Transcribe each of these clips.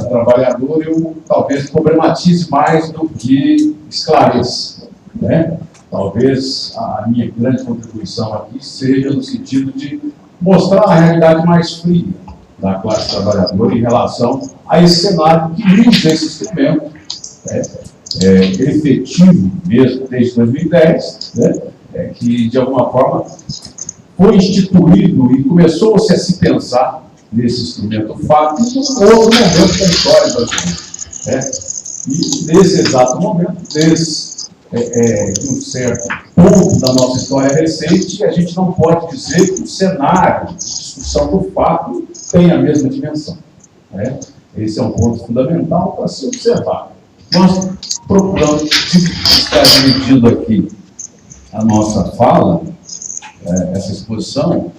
trabalhadora, eu talvez problematize mais do que esclareça, né? Talvez a minha grande contribuição aqui seja no sentido de mostrar a realidade mais fria da classe trabalhadora em relação a esse cenário que usa esse instrumento, né, efetivo mesmo desde 2010, né, que de alguma forma foi instituído e começou-se a se pensar nesse instrumento FAP em outro momento da história brasileira, né? E nesse exato momento, um certo ponto da nossa história recente, a gente não pode dizer que o cenário de discussão do fato tem a mesma dimensão, né? Esse é um ponto fundamental para se observar. Nós procuramos estar dividindo aqui a nossa fala, essa exposição,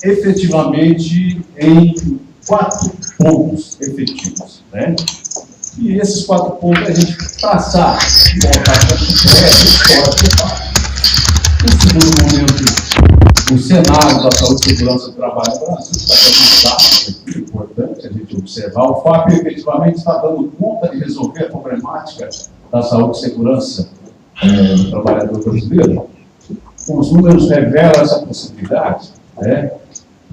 efetivamente em 4 pontos efetivos, né? E esses 4 pontos a gente traçar e voltar para a história do fato. No segundo momento, o cenário da saúde e segurança do trabalho no Brasil é importante a gente observar. O FAP efetivamente está dando conta de resolver a problemática da saúde e segurança do trabalhador brasileiro. Os números revelam essa possibilidade, né?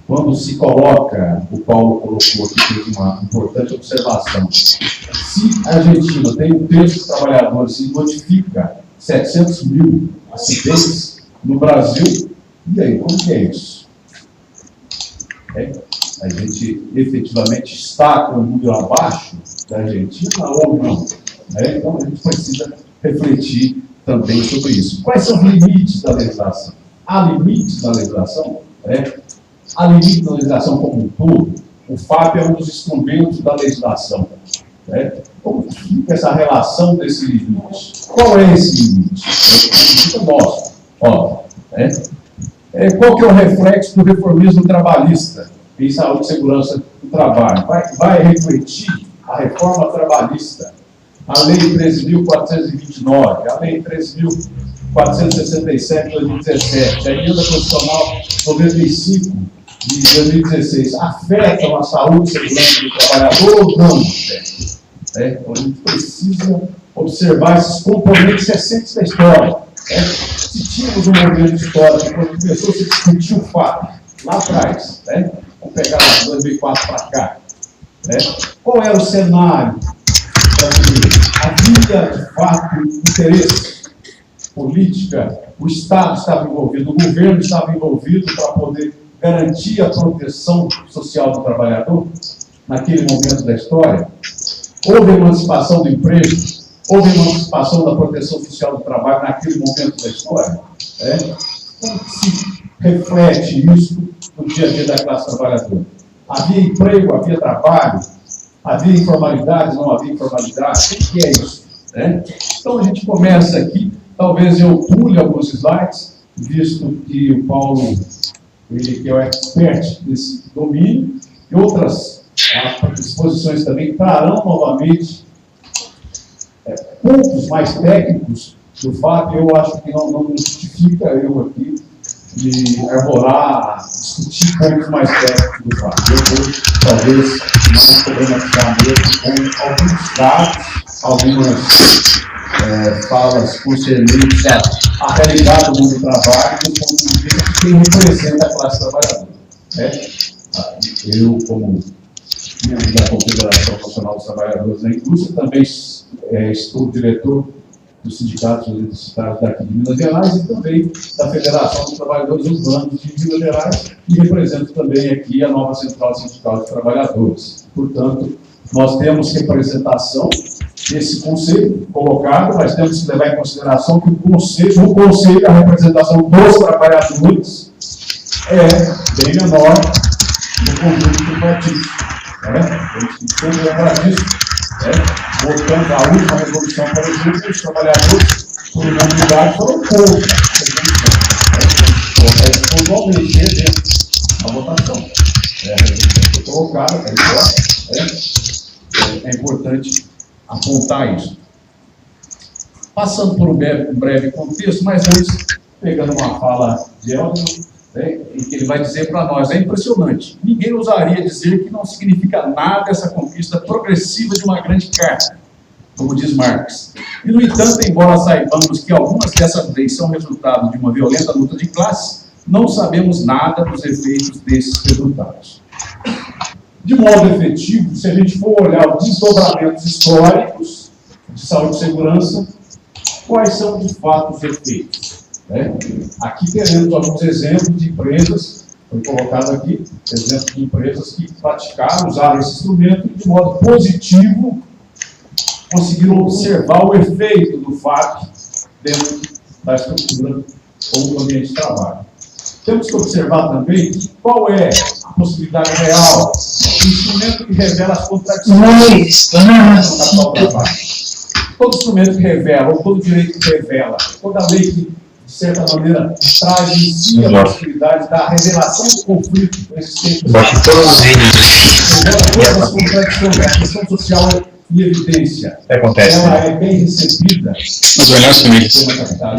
Quando se coloca, o Paulo colocou aqui, fez uma importante observação. Se a Argentina tem 1 terço dos trabalhadores e notifica 700 mil acidentes no Brasil, e aí, como que é isso? A gente efetivamente está com o número abaixo da Argentina ou não? Então a gente precisa refletir também sobre isso. Quais são os limites da legislação? Há limites da legislação? Há limite da legislação como um todo. O FAP é um dos instrumentos da legislação. Como fica essa relação desse limite? Qual é esse limite? É o nosso. Qual que é o reflexo do reformismo trabalhista em saúde e segurança do trabalho? Vai refletir a reforma trabalhista, a Lei 13.429, a Lei 13.467 de 2017, a Emenda Constitucional 95 de 2016, afetam a saúde e segurança do trabalhador ou não? Então a gente precisa observar esses componentes recentes da história. Se tínhamos um momento histórico quando começou a se discutir o fato, lá atrás, vamos pegar de 2004 para cá, qual era o cenário brasileiro? Havia, de fato, interesse, política, o Estado estava envolvido, o governo estava envolvido para poder garantir a proteção social do trabalhador naquele momento da história? Houve emancipação do emprego? Houve emancipação da proteção social do trabalho naquele momento da história? Como se reflete isso no dia a dia da classe trabalhadora? Havia emprego, havia trabalho? Havia informalidade, não havia informalidade? O que é isso? Então a gente começa aqui, talvez eu pule alguns slides, visto que o Paulo, ele que é o expert desse domínio, e outras exposições também trarão novamente pontos mais técnicos do FAP. Eu acho que não justifica eu aqui de arborar, discutir pontos mais técnicos do FAP. Eu vou, talvez, mais problematizar mesmo com alguns dados, algumas falas concernentes à realidade do mundo do trabalho do ponto de vista de quem representa a classe trabalhadora. Eu, como membro da Confederação Nacional dos Trabalhadores da Indústria, também estou diretor dos sindicatos universitários daqui de Minas Gerais e também da Federação dos Trabalhadores Urbanos de Minas Gerais e represento também aqui a nova Central Sindical de Trabalhadores. Portanto, nós temos representação desse conselho colocado, mas temos que levar em consideração que o conselho, a representação dos trabalhadores é bem menor no conjunto do partido. A gente tem que sempre lembrar disso. Voltando à última resolução, por exemplo, os trabalhadores, por unanimidade, foram contra a resolução. Colocar isso pontualmente dentro da votação. A resolução foi colocada, é importante apontar isso. Passando por um breve contexto, mas antes, pegando uma fala de Elton, né, em que ele vai dizer para nós, é impressionante, ninguém ousaria dizer que não significa nada essa conquista progressiva de uma grande carga, como diz Marx. E, no entanto, embora saibamos que algumas dessas leis são resultado de uma violenta luta de classe, não sabemos nada dos efeitos desses resultados. De modo efetivo, se a gente for olhar os desdobramentos históricos de saúde e segurança, quais são, de fato, os efeitos? Né? Aqui teremos alguns exemplos de empresas, foi colocado aqui, exemplos de empresas que praticaram, usaram esse instrumento e, de modo positivo, conseguiram observar o efeito do FAP dentro da estrutura ou do ambiente de trabalho. Temos que observar também qual é a possibilidade real, o instrumento que revela as contradições no capital do trabalho. Todo instrumento que revela, ou todo direito que revela, toda lei que, de certa maneira, traz em si a possibilidade da revelação do conflito existente. Baixe todos os vídeos. Todas as contradições, a questão social em evidência. Acontece. Ela é bem recebida Nos olhos famílias.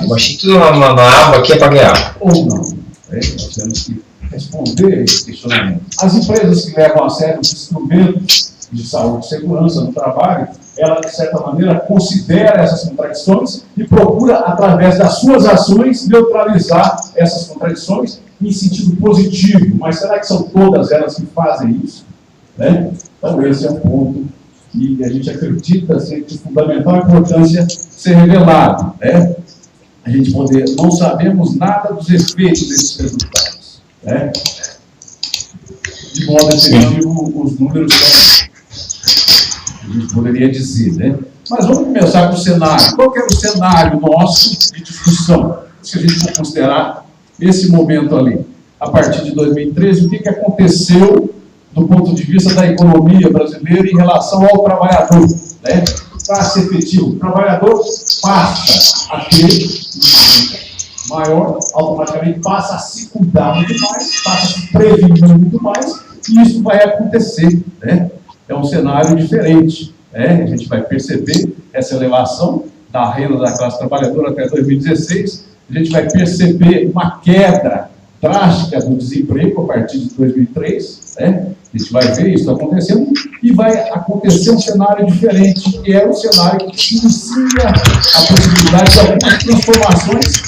Baixei tudo na aba aqui para ganhar. Ou não. Nós temos que responder a esse questionamento. As empresas que levam a sério os instrumentos de saúde e segurança no trabalho, ela, de certa maneira, considera essas contradições e procura, através das suas ações, neutralizar essas contradições em sentido positivo. Mas será que são todas elas que fazem isso? Né? Então, esse é um ponto que a gente acredita ser de fundamental importância ser revelado. Né? A gente poder, não sabemos nada dos efeitos desses resultados. Né? De modo efetivo, os números são, a gente poderia dizer, né? Mas vamos começar com o cenário. Qual que é o cenário nosso de discussão? Se a gente for considerar esse momento ali, a partir de 2013, o que aconteceu do ponto de vista da economia brasileira em relação ao trabalhador, né? Classe efetivo. O trabalhador passa a ter maior, automaticamente passa a se cuidar muito mais, passa a se prevenir muito mais, e isso vai acontecer, né? É um cenário diferente, né? A gente vai perceber essa elevação da renda da classe trabalhadora até 2016, a gente vai perceber uma queda drástica do desemprego a partir de 2003, né? A gente vai ver isso acontecendo e vai acontecer um cenário diferente, que é o cenário que inicia a possibilidade de algumas transformações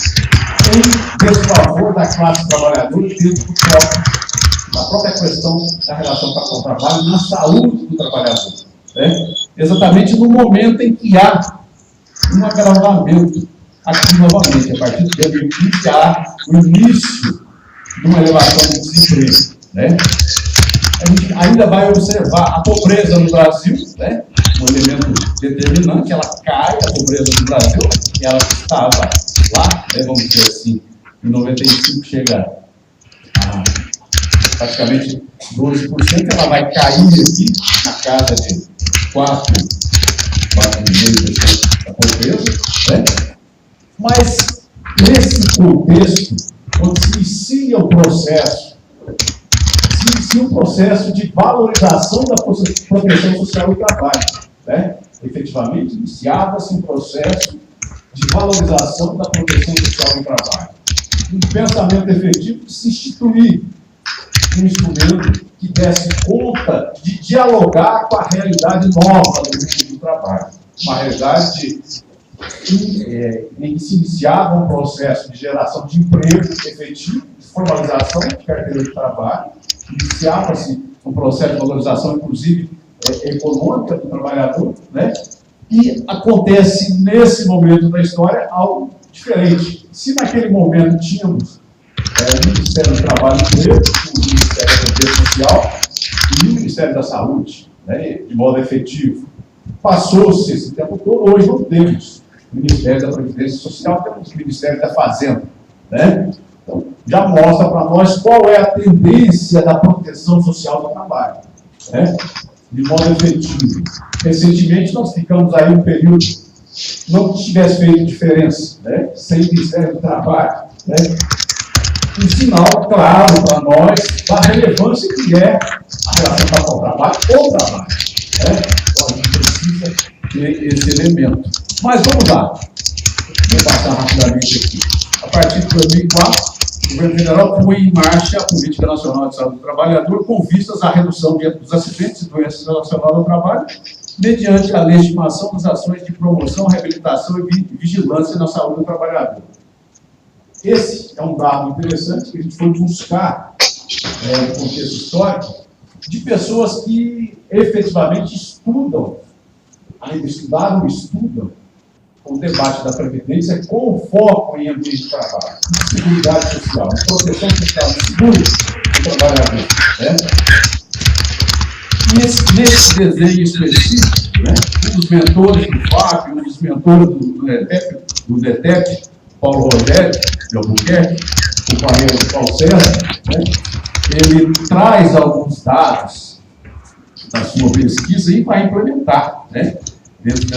em desfavor da classe trabalhadora dentro da própria questão da relação com o trabalho, na saúde do trabalhador. Né? Exatamente no momento em que há um agravamento, aqui novamente, a partir de 2015, há o início de uma elevação do desemprego. Né? A gente ainda vai observar a pobreza no Brasil, né? Um elemento determinante, ela cai, a pobreza no Brasil, e ela estava lá, né, vamos dizer assim, em 95 chega a praticamente 12%, ela vai cair aqui na casa de 4,5% da pobreza, né? Mas, nesse contexto, quando se inicia o processo, um processo de valorização da proteção social do trabalho. Né? Efetivamente, iniciava-se um processo de valorização da proteção social do trabalho. Um pensamento efetivo de se instituir um instrumento que desse conta de dialogar com a realidade nova do mundo do trabalho. Uma realidade em que se iniciava um processo de geração de emprego efetivo, de formalização de carteira de trabalho, iniciava-se um processo de valorização, inclusive, econômica do trabalhador, né? E acontece, nesse momento da história, algo diferente. Se naquele momento tínhamos o Ministério do Trabalho e Emprego, o Ministério da Previdência Social e o Ministério da Saúde, né, de modo efetivo, passou-se esse tempo todo, hoje não temos o Ministério da Previdência Social, temos o Ministério da Fazenda, né? Então, já mostra para nós qual é a tendência da proteção social do trabalho, né? De modo efetivo. Recentemente, nós ficamos aí um período, não que tivesse feito diferença, né? Sem Ministério do Trabalho, né? Um sinal claro para nós da relevância que é a relação com o trabalho ou trabalho, né? Então, a gente precisa ter esse elemento. Mas vamos lá. Vou passar rapidamente aqui. A partir de 2004, o governo federal põe em marcha a Política Nacional de Saúde do Trabalhador com vistas à redução dos acidentes e doenças relacionadas ao trabalho, mediante a legitimação das ações de promoção, reabilitação e vigilância na saúde do trabalhador. Esse é um dado interessante que a gente foi buscar no contexto histórico de pessoas que efetivamente estudam, ainda estudaram e estudam o debate da Previdência com foco em ambiente de trabalho, de seguridade social, de proteção social, de seguro do trabalhador. Né? E nesse desenho específico, né, um dos mentores do FAP, um dos mentores do DETEP, Paulo Rogério de Albuquerque, companheiro do Paulo César, né, ele traz alguns dados da sua pesquisa e vai implementar, né, dentro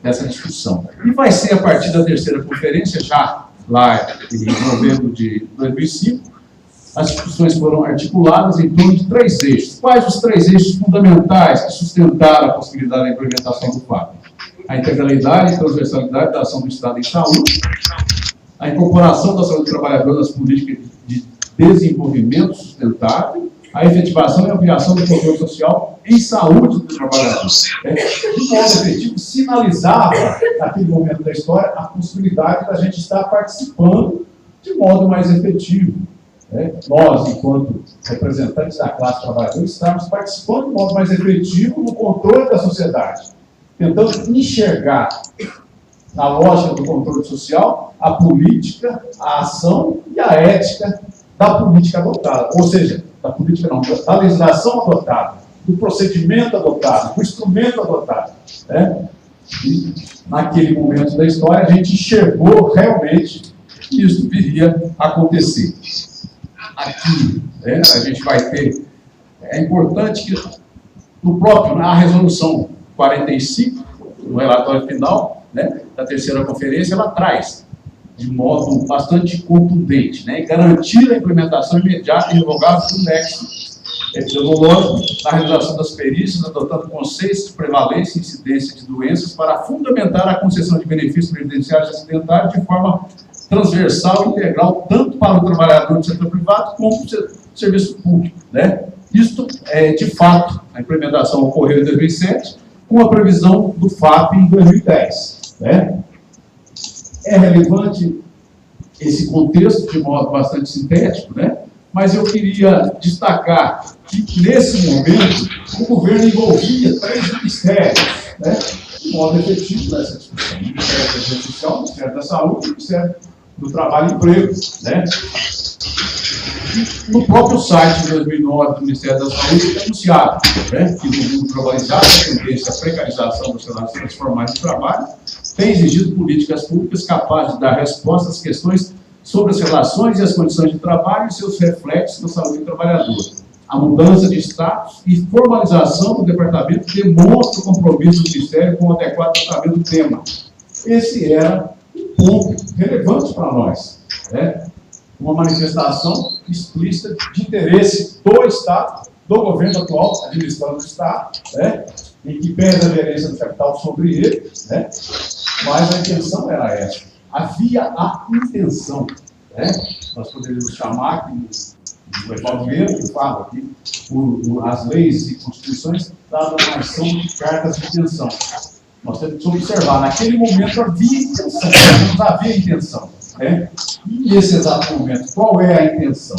dessa discussão. E vai ser a partir da terceira conferência, já lá em novembro de 2005, as discussões foram articuladas em torno de 3 eixos. Quais os 3 eixos fundamentais que sustentaram a possibilidade da implementação do FAP? A integralidade e transversalidade da ação do Estado em saúde, a incorporação da saúde do trabalhador nas políticas de desenvolvimento sustentável, a efetivação e ampliação do controle social em saúde do trabalhador. De modo efetivo, sinalizava, naquele momento da história, a possibilidade da gente estar participando de modo mais efetivo. Nós, enquanto representantes da classe trabalhadora, estamos participando de modo mais efetivo no controle da sociedade, tentando enxergar, na lógica do controle social, a política, a ação e a ética da política adotada. Ou seja, da política não, da legislação adotada, do procedimento adotado, do instrumento adotado. E, naquele momento da história, a gente enxergou realmente que isso viria a acontecer. Aqui, a gente vai ter... É importante que, na resolução 45, no relatório final, da terceira conferência, ela traz, de modo bastante contundente, garantir a implementação imediata e irrevogável do nexo epidemiológico na realização das perícias, adotando conceitos de prevalência e incidência de doenças para fundamentar a concessão de benefícios previdenciários acidentários de forma transversal e integral, tanto para o trabalhador do setor privado como para o serviço público. Isto, de fato, a implementação ocorreu em 2007, com a previsão do FAP em 2010. É relevante esse contexto de modo bastante sintético, mas eu queria destacar que, nesse momento, o governo envolvia 3 ministérios, de modo efetivo nessa discussão: o Ministério da Previdência Social, o Ministério da Saúde e o Ministério do Trabalho e Emprego. No próprio site de 2009 do Ministério da Saúde, é anunciado que no mundo globalizado, a tendência à precarização das relações formais de trabalho tem exigido políticas públicas capazes de dar resposta às questões sobre as relações e as condições de trabalho e seus reflexos na saúde do trabalhador. A mudança de status e formalização do departamento demonstra o compromisso do Ministério com o adequado tratamento do tema. Esse era um ponto relevante para nós. Uma manifestação explícita de interesse do Estado, do governo atual, administrando o Estado, em que pesa a gerência do capital sobre ele, mas a intenção era essa. Havia a intenção. Nós poderíamos chamar, aqui, o Evaldo Vieira, que fala aqui, as leis e constituições davam a noção de cartas de intenção. Nós temos que observar, naquele momento havia intenção, não havia intenção. E nesse exato momento, qual é a intenção?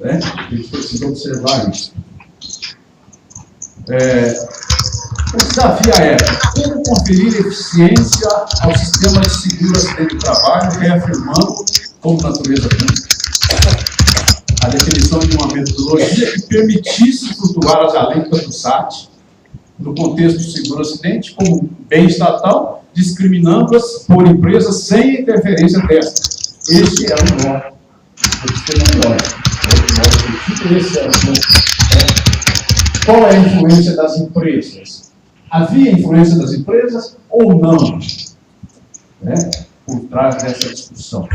A gente precisa observar isso. O desafio é como conferir eficiência ao sistema de seguro acidente de trabalho, reafirmando, como natureza pública, a definição de uma metodologia que permitisse flutuar as alíquotas do SAT no contexto do seguro acidente como bem estatal, discriminando-as por empresas sem interferência desta. Este é o nó do sistema lógico. Esse é o nó. Qual é a influência das empresas? Havia influência das empresas ou não? Por trás dessa discussão.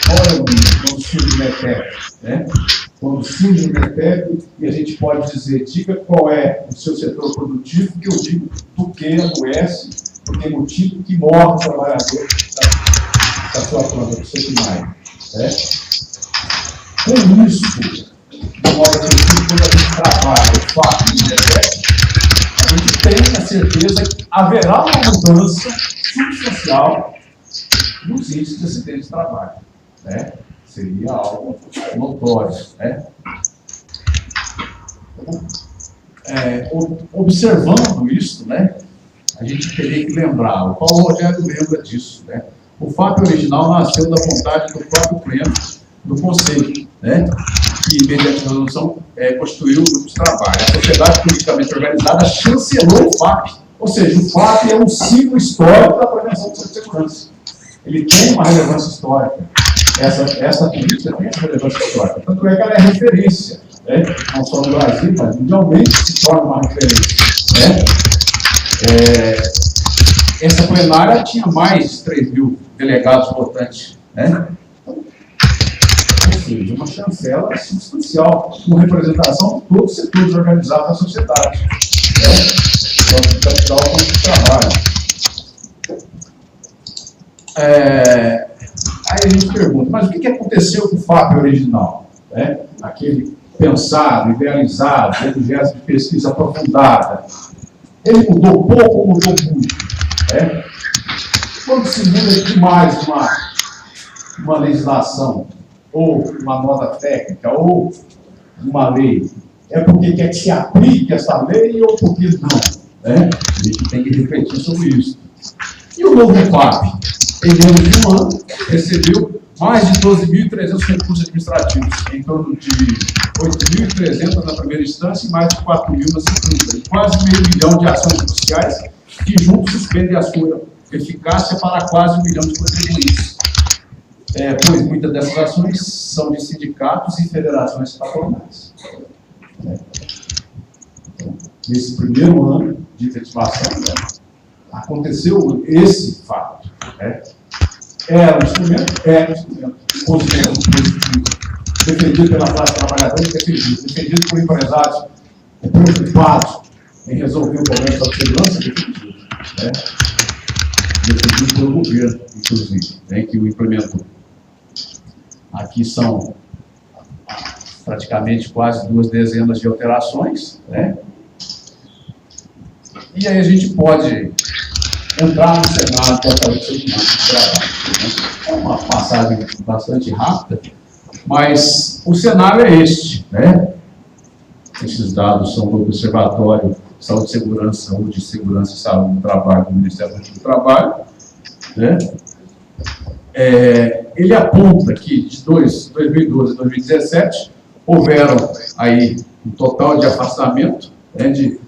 Qual é o nível? Quando surge o METEP, quando surge o METEP, e a gente pode dizer, diga qual é o seu setor produtivo, que eu digo do que adoece, por que motivo que morre o trabalhador da sua planta, do seu primário. Com isso, de modo efetivo, quando a gente trabalha o fato do INSS, a gente tem a certeza que haverá uma mudança substancial nos índices de acidente de trabalho. Né? Seria algo notório. Né? Observando isso, né, a gente teria que lembrar, o Paulo Rogério lembra disso, né? O FAP original nasceu da vontade do próprio pleno do Conselho, né, que, mediante a resolução, constituiu o grupo de trabalho. A sociedade politicamente organizada chancelou o FAP, ou seja, o FAP é um ciclo histórico da prevenção de segurança. Ele tem uma relevância histórica. Essa política tem essa relevância histórica. Tanto é que ela é referência, né, não só no Brasil, mas mundialmente se torna uma referência. Né? Essa plenária tinha mais de 3 mil delegados votantes. Né? Ou seja, uma chancela substancial, com representação de todos os setores organizados da sociedade. Né? Tanto de capital quanto de trabalho. Aí a gente pergunta, mas o que aconteceu com o FAP original? Né? Aquele pensado, idealizado, objeto de pesquisa aprofundada. Ele mudou pouco ou mudou muito? Né? Quando se muda demais uma legislação, ou uma nota técnica, ou uma lei, é porque quer que se aplique essa lei ou porque não? Né? A gente tem que refletir sobre isso. E o novo FAP, em menos de um ano, recebeu mais de 12.300 recursos administrativos, em torno de 8.300 na primeira instância e mais de 4.000 na segunda, e quase meio milhão de ações judiciais que juntos suspendem a sua eficácia para quase 1 milhão de contribuintes. Pois muitas dessas ações são de sindicatos e federações patronais. Então, nesse primeiro ano de efetivação, aconteceu esse fato. Era um instrumento positivo, defendido pela classe trabalhadora e defendido por empresários preocupados em resolver o problema da segurança, defendido pelo governo, inclusive, que o implementou. Aqui são praticamente quase 2 dezenas de alterações, né? E aí a gente pode entrar no cenário totalmente seguimento do trabalho. Né? É uma passagem bastante rápida, mas o cenário é este. Né? Esses dados são do Observatório de Saúde e Segurança, Saúde e Segurança e Saúde do Trabalho do Ministério do Trabalho. Né? Ele aponta que de 2012 a 2017 houveram aí um total de afastamento, né, de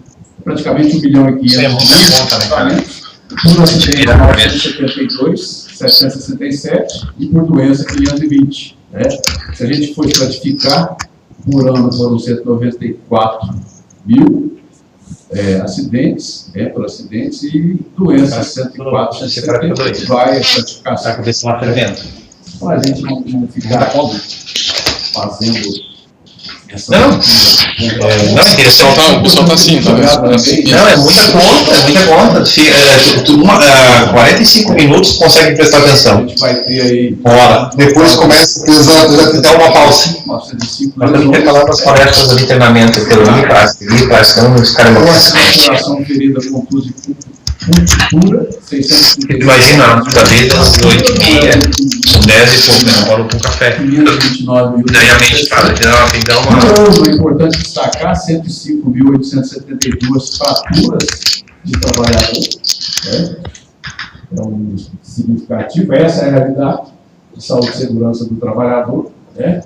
praticamente 1.500.000 afastamentos, por acidente 972, 767 e por doença 520. Né? Se a gente for estratificar, por ano foram 194 mil acidentes, por acidentes e doenças 104, 172. Vai a estratificação. Para a gente não ficar fazendo essa... Não, o pessoal está assim, tá vendo? Não, é muita conta. 45 minutos consegue prestar atenção. A gente vai ter aí... Bora. Depois começa a dar uma pausa. Nós temos que falar das palestras ali, treinamento, teoria e prática. Os caras não consideração ferida com tudo cultura, 650. Imagina, da vida, às 8h30, são 10 e pouco, né? Falo com café. 529 mil. Daí a mente fala, tem que dar uma... É importante destacar 105.872 fraturas de trabalhadores. Né? É um significativo. Essa é a realidade de saúde e segurança do trabalhador. Né?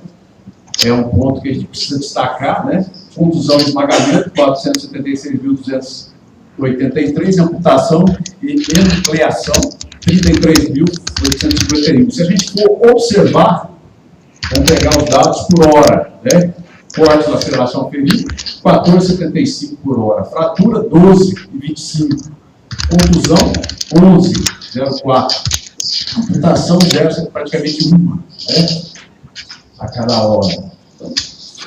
É um ponto que a gente precisa destacar. Né? Contusão de esmagamento, 476.283, amputação e enucleação, 33.851. Se a gente for observar, vamos pegar os dados por hora, né? Corte, laceração ferida, 14,75 por hora. Fratura, 12,25. Contusão, 11,04. Amputação, 0, praticamente 1, né? A cada hora.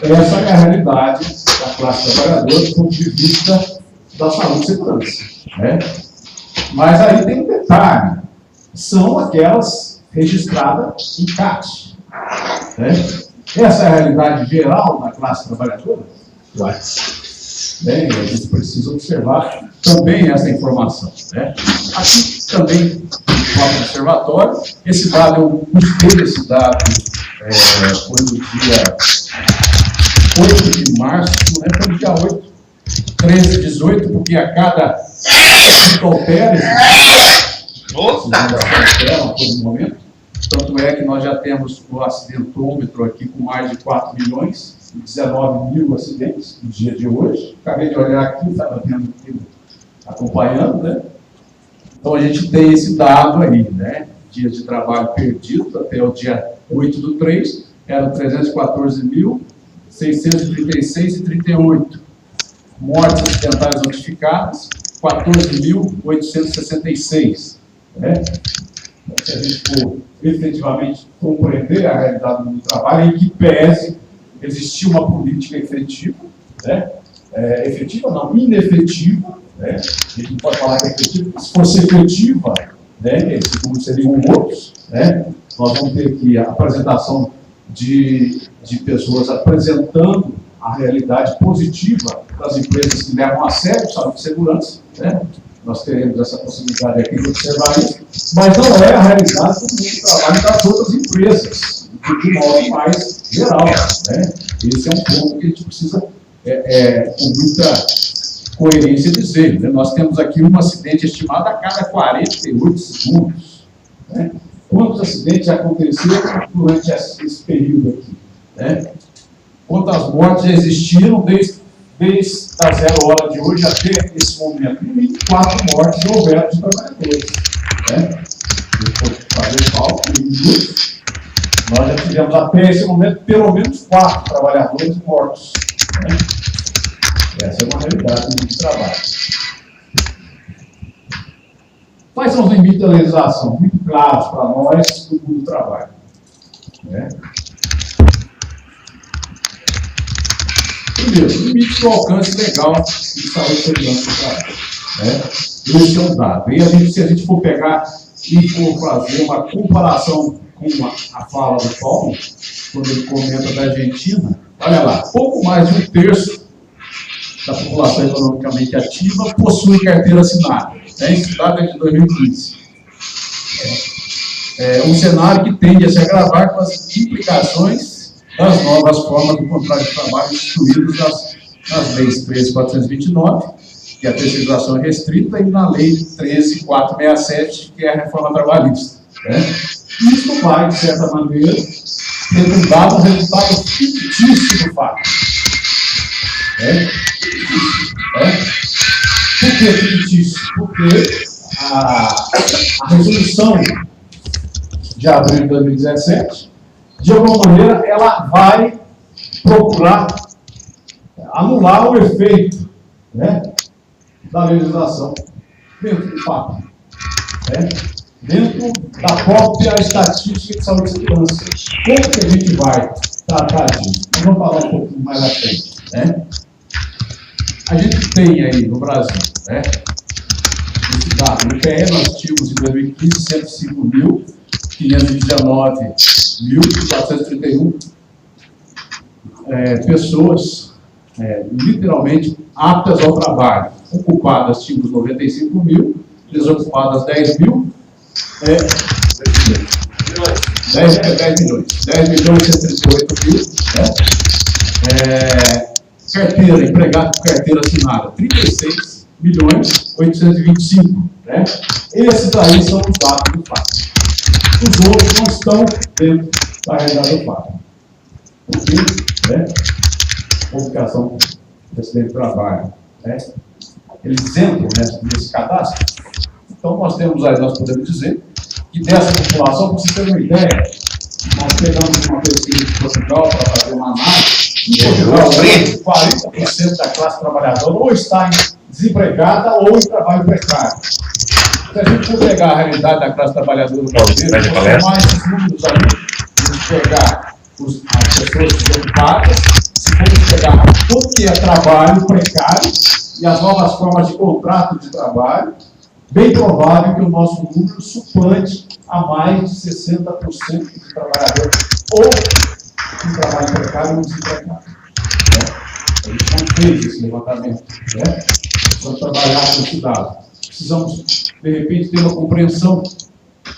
Então, essa é a realidade da classe trabalhadora do ponto de vista da saúde e segurança. Né? Mas aí tem um detalhe. São aquelas registradas em CAT. Né? Essa é a realidade geral da classe trabalhadora? Bem, a gente precisa observar também essa informação. Né? Aqui também, no observatório, esse dado, eu busquei esse dado, foi no dia 8 de março, né? Foi no dia 8, 13, 18, porque a cada altera esses alteram a todo momento. Tanto é que nós já temos o acidentômetro aqui com mais de 4 milhões e 19 mil acidentes no dia de hoje. Acabei de olhar aqui, estava vendo aqui, acompanhando, né? Então a gente tem esse dado aí, né? Dias de trabalho perdidos até o dia 8/3 eram 314.636,38. Mortes acidentais notificadas, 14.866. Né? Então, se a gente for efetivamente compreender a realidade do trabalho, em que pese existir uma política efetiva, né? Efetiva não, inefetiva, né? A gente não pode falar que é efetiva, se fosse efetiva, né? Esses números seriam outros, né? Nós vamos ter aqui a apresentação de pessoas apresentando a realidade positiva das empresas que levam a sério saúde e segurança, né? Nós teremos essa possibilidade aqui de observar isso, mas não é a realidade do mundo do trabalho das outras empresas, de modo mais geral, né? Esse é um ponto que a gente precisa, com muita coerência, dizer, né? Nós temos aqui um acidente estimado a cada 48 segundos, né? Quantos acidentes aconteceram durante esse período aqui, né? Quantas mortes já existiram desde a 0 hora de hoje até esse momento? E 4 mortes já houveram de trabalhadores, né? Depois de fazer o cálculo em minutos, nós já tivemos até esse momento pelo menos 4 trabalhadores mortos, né? Essa é uma realidade do trabalho. Quais são os limites da legislação? Muito claros para nós do mundo do trabalho, né? Primeiro, limite do alcance legal de saúde e segurança do trabalho, né? Esse é um dado. E se a gente for pegar e for fazer uma comparação com a fala do Paulo, quando ele comenta da Argentina, olha lá, pouco mais de 1/3 da população economicamente ativa possui carteira assinada. Esse dado é de 2015. É um cenário que tende a se agravar com as implicações das novas formas do contrato de trabalho instituídas nas leis 13.429, que é a terceirização é restrita, e na lei 13.467, que é a reforma trabalhista. Né? Isso vai, de certa maneira, redundar no resultado fictício do fato. Por que fictício? Porque a resolução de abril de 2017, de alguma maneira, ela vai procurar anular o efeito, né, da legislação dentro do fato, né, dentro da própria estatística de saúde e segurança. Como que a gente vai tratar disso? Nós vamos falar um pouquinho mais à frente, né? A gente tem aí no Brasil, né, esse dado, no IPE nós tínhamos em 2015 105.519.431 pessoas literalmente aptas ao trabalho. Ocupadas tínhamos 95.000, desocupadas 10 mil, 10 milhões, 10.138.000, né? Carteira, empregado com carteira assinada, 36.825.000, né? Esses aí são os dados do fato. Os outros não estão dentro da realidade do fato. Porque, né, publicação do acidente de trabalho, né, eles entram nesse cadastro. Então, nós podemos dizer que dessa população, para você ter uma ideia, nós pegamos uma pesquisa de Portugal para fazer uma análise. Em Portugal, 40% da classe trabalhadora ou está desempregada ou em trabalho precário. Se a gente for pegar a realidade da classe trabalhadora brasileira, somar esses números aí, a gente pegar as pessoas desocupadas, se formos pegar tudo que é trabalho precário e as novas formas de contrato de trabalho, bem provável que o nosso número suplante a mais de 60% de trabalhadores ou um trabalho precário e um desempregado. A gente não fez esse levantamento. Precisamos trabalhar com esse dado. Precisamos, de repente, ter uma compreensão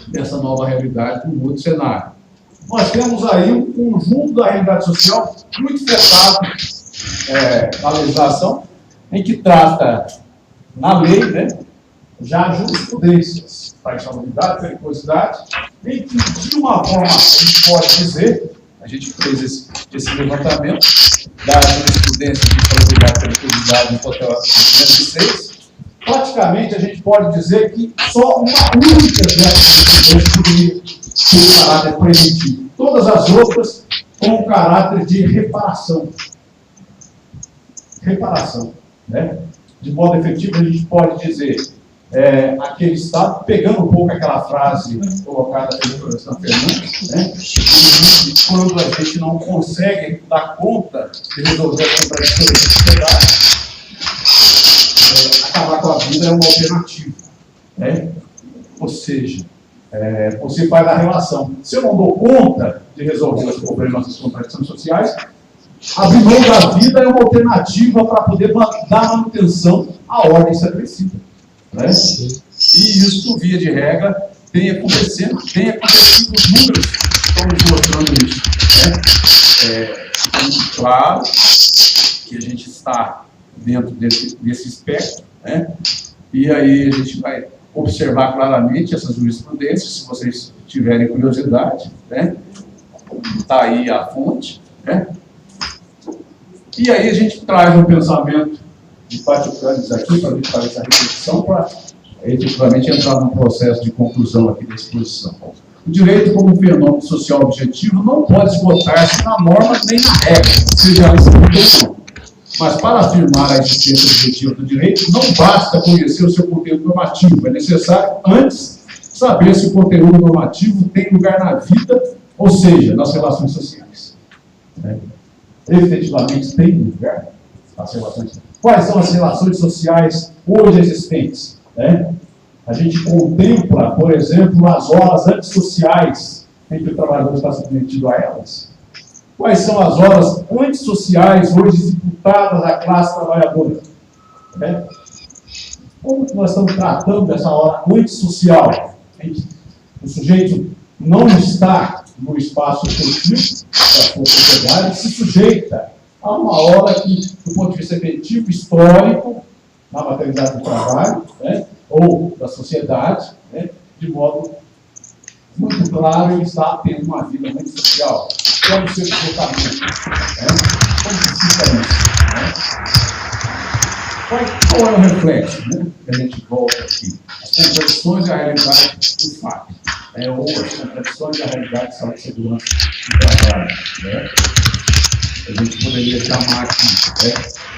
dessa nova realidade, um outro cenário. Nós temos aí um conjunto da realidade social muito fechado na legislação, em que trata, na lei, já jurisprudências, parcialidade, periculosidade, em que, de uma forma, a gente pode dizer, a gente fez esse levantamento da jurisprudência de parcialidade, periculosidade, em total 506, praticamente a gente pode dizer que só uma única jurisprudência poderia ter caráter preventivo. Todas as outras com o caráter de reparação. Reparação. De modo efetivo, a gente pode dizer aquele Estado, pegando um pouco aquela frase colocada pelo professor Fernandes, quando a gente não consegue dar conta de resolver as contradições da sociedade, acabar com a vida é uma alternativa. Ou seja, você faz a relação. Se eu não dou conta de resolver os problemas das contradições sociais, abrir mão da vida é uma alternativa para poder dar manutenção à ordem estabelecida. E isso, via de regra, tem acontecido, os números estão nos mostrando isso. Muito claro que a gente está dentro desse espectro, e aí a gente vai observar claramente essas jurisprudências, se vocês tiverem curiosidade, está aí a fonte, E aí a gente traz um pensamento de Patiucanes aqui, para a gente fazer essa reflexão, para efetivamente entrar num processo de conclusão aqui da exposição. O direito como fenômeno social objetivo não pode esgotar-se na norma nem na regra, seja ela escrita ou não. Mas para afirmar a existência objetiva do direito, não basta conhecer o seu conteúdo normativo, é necessário, antes, saber se o conteúdo normativo tem lugar na vida, ou seja, nas relações sociais. Efetivamente tem lugar nas relações sociais. Quais são as relações sociais hoje existentes? A gente contempla, por exemplo, as horas antissociais em que o trabalhador está submetido a elas. Quais são as horas antissociais hoje disputadas à classe trabalhadora? Como nós estamos tratando dessa hora antissocial? O sujeito não está no espaço efetivo da sua sociedade, se sujeita a uma hora que, do ponto de vista efetivo, histórico, na materialidade do trabalho, ou da sociedade, de modo muito claro, ele está tendo uma vida muito social. Como seu comportamento? Como fica isso? Qual é o reflexo? Que a gente volta aqui. As contradições da realidade do fato. Ou as contradições da realidade de saúde e segurança do trabalho. A gente poderia chamar aqui.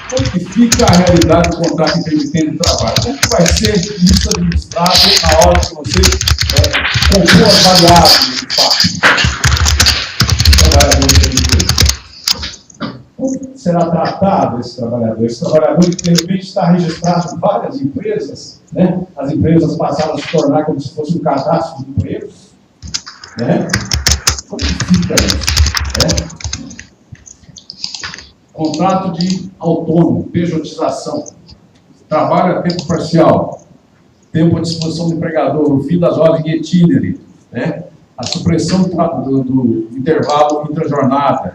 Como que fica a realidade do contrato intermitente de trabalho? Como que vai ser isso administrado na hora que você compor as variáveis do fato? Como será tratado esse trabalhador? Esse trabalhador que, de repente, está registrado em várias empresas, as empresas passaram a se tornar como se fosse um cadastro de empregos. Como fica isso? Contrato de autônomo, pejotização, trabalho a tempo parcial, tempo à disposição do empregador, o fim das horas em itinere, a supressão do intervalo intrajornada,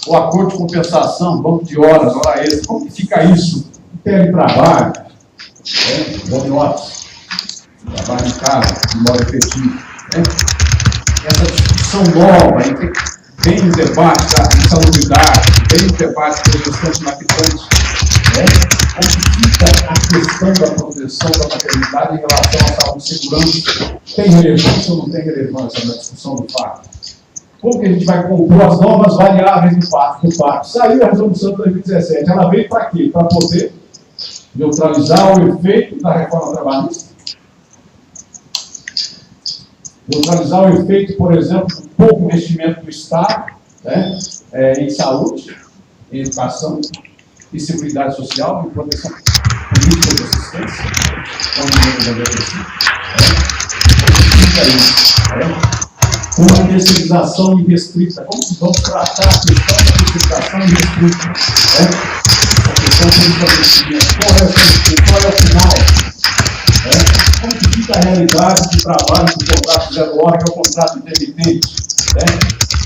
o acordo de compensação, banco de horas, hora extra, como que fica isso? Teletrabalho, home office, trabalho em casa, de modo efetivo. Essa discussão nova entre vem o debate da insalubridade, vem o debate da gestão dilapidante, como fica a questão da proteção da maternidade em relação à saúde e segurança? Tem relevância ou não tem relevância na discussão do fato? Como que a gente vai compor as novas variáveis do fato? Saiu a resolução de 2017, ela veio para quê? Para poder neutralizar o efeito da reforma trabalhista? Neutralizar o efeito, por exemplo, do pouco investimento do Estado em saúde, em educação, em seguridade social, em proteção política de assistência, com a terceirização irrestrita. Como que vamos tratar a questão da terceirização irrestrita? A questão do estabelecimento. Qual é o final? Como que fica a realidade de trabalho do contrato zero hora, que é o contrato intermitente?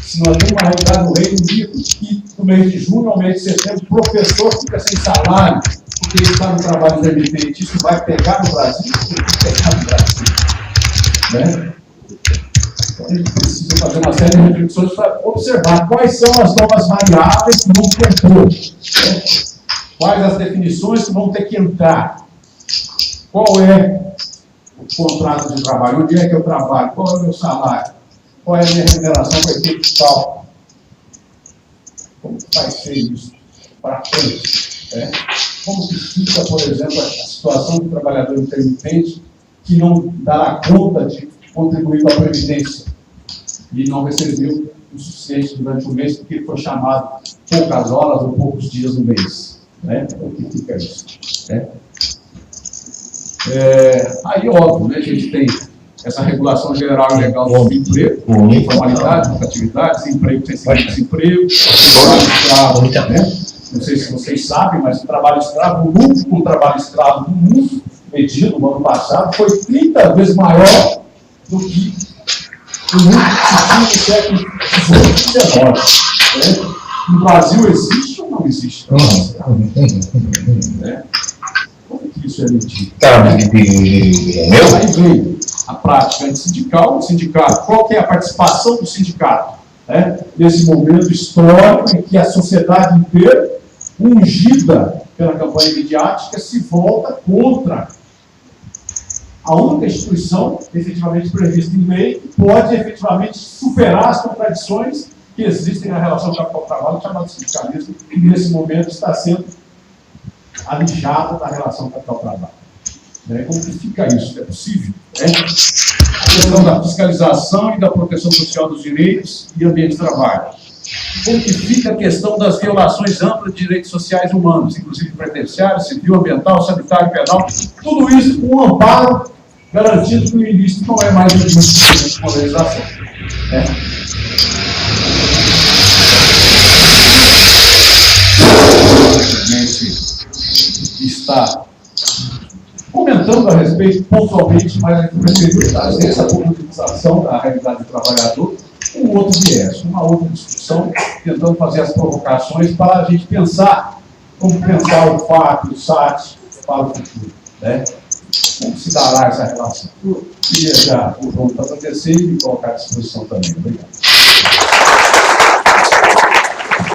Se nós temos uma realidade no Reino Unido, que do mês de junho ao mês de setembro, o professor fica sem salário, porque ele está no trabalho intermitente, isso vai pegar no Brasil? Vai pegar no Brasil. Então, a gente precisa fazer uma série de reflexões para observar quais são as novas variáveis que vão compor, quais as definições que vão ter que entrar, qual é o contrato de trabalho, onde é que eu trabalho, qual é o meu salário, qual é a minha remuneração para efeito tal, como que vai ser isso para frente, como que fica, por exemplo, a situação do trabalhador intermitente que não dará conta de contribuir com a Previdência e não recebeu o suficiente durante o mês porque ele foi chamado poucas horas ou poucos dias no mês. O que fica isso? Aí, óbvio, a gente tem essa regulação geral e legal do emprego, informalidade, lucratividade, desemprego sem seguro-desemprego, trabalho escravo, não sei se vocês sabem, mas o trabalho escravo, o último trabalho escravo do mundo, medido no ano passado, foi 30 vezes maior do que o mundo que se tinha no século XVIII e XIX. No Brasil existe ou não existe trabalho escravo? Como que isso é medido? Aí vem a prática antissindical, o sindicato. Qual que é a participação do sindicato? Nesse momento histórico em que a sociedade inteira, ungida pela campanha midiática, se volta contra a única instituição efetivamente prevista em lei que pode efetivamente superar as contradições que existem na relação capital-trabalho, chamado sindicalismo, que nesse momento está sendo alijada da relação capital-trabalho. Como que fica isso? É possível? A questão da fiscalização e da proteção social dos direitos e ambiente de trabalho. Como que fica a questão das violações amplas de direitos sociais e humanos, inclusive previdenciário, civil, ambiental, sanitário, penal, tudo isso com um amparo garantido que o ilícito não é mais um instrumento de polarização. Está comentando a respeito pontualmente, mas a gente preferiu trazer essa politização da realidade do trabalhador com outro viés, uma outra discussão, tentando fazer as provocações para a gente pensar como pensar o fato, o SAT para o futuro. Como se dará essa relação? Eu queria já o João para acontecer e me colocar à disposição também. Obrigado.